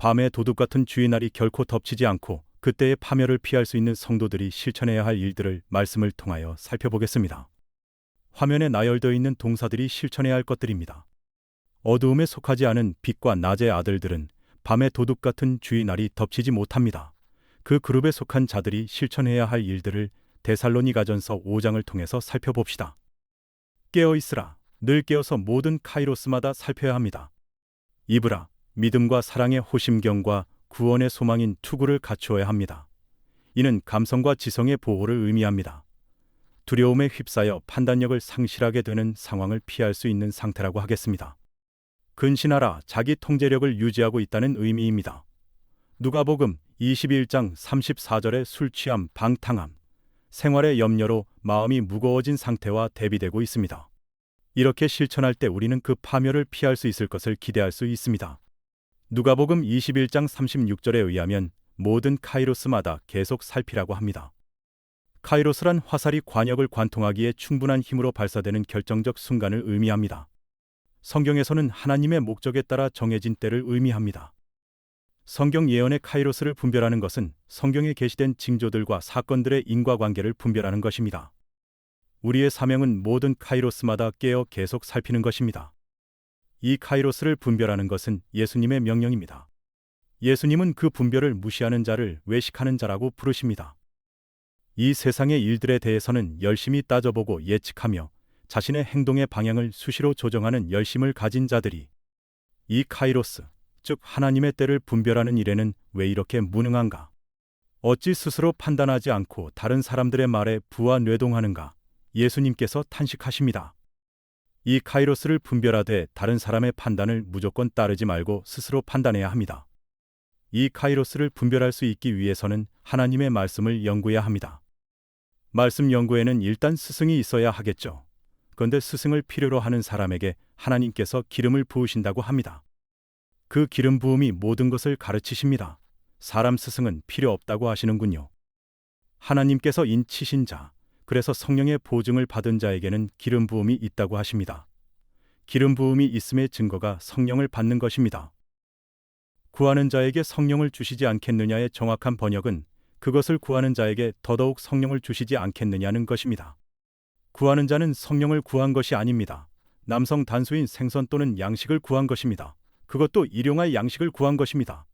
밤의 도둑 같은 주의 날이 결코 덮치지 않고 그때의 파멸을 피할 수 있는 성도들이 실천해야 할 일들을 말씀을 통하여 살펴보겠습니다. 화면에 나열되어 있는 동사들이 실천해야 할 것들입니다. 어두움에 속하지 않은 빛과 낮의 아들들은 밤의 도둑 같은 주의 날이 덮치지 못합니다. 그 그룹에 속한 자들이 실천해야 할 일들을 데살로니가전서 5장을 통해서 살펴봅시다. 깨어 있으라. 늘 깨어서 모든 카이로스마다 살펴야 합니다. 입으라. 믿음과 사랑의 호심경과 구원의 소망인 투구를 갖추어야 합니다. 이는 감성과 지성의 보호를 의미합니다. 두려움에 휩싸여 판단력을 상실하게 되는 상황을 피할 수 있는 상태라고 하겠습니다. 근신하라. 자기 통제력을 유지하고 있다는 의미입니다. 누가복음 21장 34절에 술 취함, 방탕함, 생활의 염려로 마음이 무거워진 상태와 대비되고 있습니다. 이렇게 실천할 때 우리는 그 파멸을 피할 수 있을 것을 기대할 수 있습니다. 누가복음 21장 36절에 의하면 모든 카이로스마다 계속 살피라고 합니다. 카이로스란 화살이 관역을 관통하기에 충분한 힘으로 발사되는 결정적 순간을 의미합니다. 성경에서는 하나님의 목적에 따라 정해진 때를 의미합니다. 성경 예언의 카이로스를 분별하는 것은 성경에 게시된 징조들과 사건들의 인과관계를 분별하는 것입니다. 우리의 사명은 모든 카이로스마다 깨어 계속 살피는 것입니다. 이 카이로스를 분별하는 것은 예수님의 명령입니다. 예수님은 그 분별을 무시하는 자를 외식하는 자라고 부르십니다. 이 세상의 일들에 대해서는 열심히 따져보고 예측하며 자신의 행동의 방향을 수시로 조정하는 열심을 가진 자들이 이 카이로스, 즉 하나님의 때를 분별하는 일에는 왜 이렇게 무능한가? 어찌 스스로 판단하지 않고 다른 사람들의 말에 부와 뇌동하는가? 예수님께서 탄식하십니다. 이 카이로스를 분별하되 다른 사람의 판단을 무조건 따르지 말고 스스로 판단해야 합니다. 이 카이로스를 분별할 수 있기 위해서는 하나님의 말씀을 연구해야 합니다. 말씀 연구에는 일단 스승이 있어야 하겠죠. 그런데 스승을 필요로 하는 사람에게 하나님께서 기름을 부으신다고 합니다. 그 기름 부음이 모든 것을 가르치십니다. 사람 스승은 필요 없다고 하시는군요. 하나님께서 인치신 자, 그래서 성령의 보증을 받은 자에게는 기름 부음이 있다고 하십니다. 기름 부음이 있음의 증거가 성령을 받는 것입니다. 구하는 자에게 성령을 주시지 않겠느냐의 정확한 번역은 그것을 구하는 자에게 더더욱 성령을 주시지 않겠느냐는 것입니다. 구하는 자는 성령을 구한 것이 아닙니다. 남성 단수인 생선 또는 양식을 구한 것입니다. 그것도 일용할 양식을 구한 것입니다.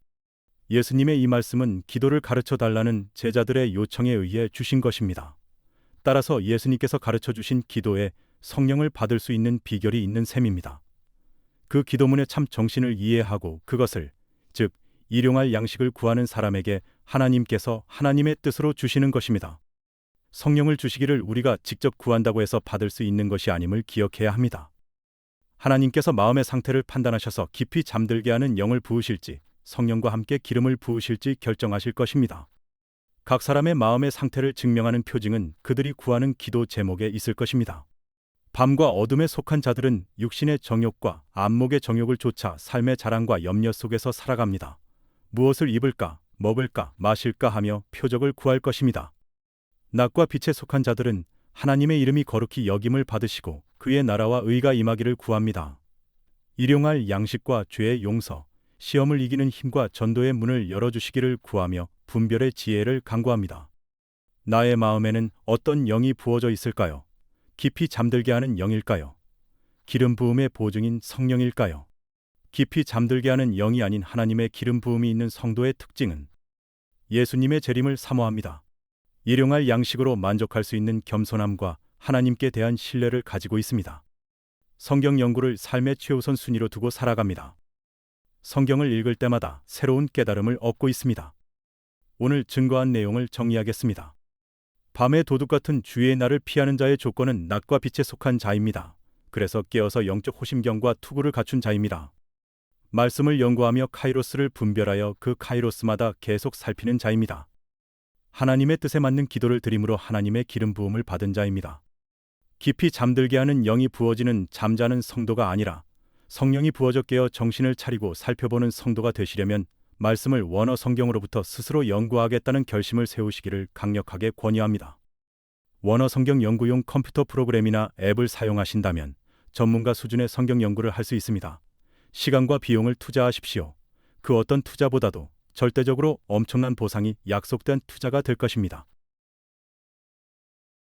예수님의 이 말씀은 기도를 가르쳐 달라는 제자들의 요청에 의해 주신 것입니다. 따라서 예수님께서 가르쳐 주신 기도에 성령을 받을 수 있는 비결이 있는 셈입니다. 그 기도문의 참 정신을 이해하고 그것을, 즉 일용할 양식을 구하는 사람에게 하나님께서 하나님의 뜻으로 주시는 것입니다. 성령을 주시기를 우리가 직접 구한다고 해서 받을 수 있는 것이 아님을 기억해야 합니다. 하나님께서 마음의 상태를 판단하셔서 깊이 잠들게 하는 영을 부으실지 성령과 함께 기름을 부으실지 결정하실 것입니다. 각 사람의 마음의 상태를 증명하는 표징은 그들이 구하는 기도 제목에 있을 것입니다. 밤과 어둠에 속한 자들은 육신의 정욕과 안목의 정욕을 쫓아 삶의 자랑과 염려 속에서 살아갑니다. 무엇을 입을까, 먹을까, 마실까 하며 표적을 구할 것입니다. 낮과 빛에 속한 자들은 하나님의 이름이 거룩히 여김을 받으시고 그의 나라와 의가 임하기를 구합니다. 일용할 양식과 죄의 용서, 시험을 이기는 힘과 전도의 문을 열어주시기를 구하며 분별의 지혜를 간구합니다. 나의 마음에는 어떤 영이 부어져 있을까요? 깊이 잠들게 하는 영일까요? 기름 부음의 보증인 성령일까요? 깊이 잠들게 하는 영이 아닌 하나님의 기름 부음이 있는 성도의 특징은 예수님의 재림을 사모합니다. 일용할 양식으로 만족할 수 있는 겸손함과 하나님께 대한 신뢰를 가지고 있습니다. 성경 연구를 삶의 최우선 순위로 두고 살아갑니다. 성경을 읽을 때마다 새로운 깨달음을 얻고 있습니다. 오늘 증거한 내용을 정리하겠습니다. 밤의 도둑 같은 주의 날을 피하는 자의 조건은 낮과 빛에 속한 자입니다. 그래서 깨어서 영적 호심경과 투구를 갖춘 자입니다. 말씀을 연구하며 카이로스를 분별하여 그 카이로스마다 계속 살피는 자입니다. 하나님의 뜻에 맞는 기도를 드림으로 하나님의 기름 부음을 받은 자입니다. 깊이 잠들게 하는 영이 부어지는 잠자는 성도가 아니라 성령이 부어져 깨어 정신을 차리고 살펴보는 성도가 되시려면 말씀을 원어 성경으로부터 스스로 연구하겠다는 결심을 세우시기를 강력하게 권유합니다. 원어 성경 연구용 컴퓨터 프로그램이나 앱을 사용하신다면 전문가 수준의 성경 연구를 할 수 있습니다. 시간과 비용을 투자하십시오. 그 어떤 투자보다도 절대적으로 엄청난 보상이 약속된 투자가 될 것입니다.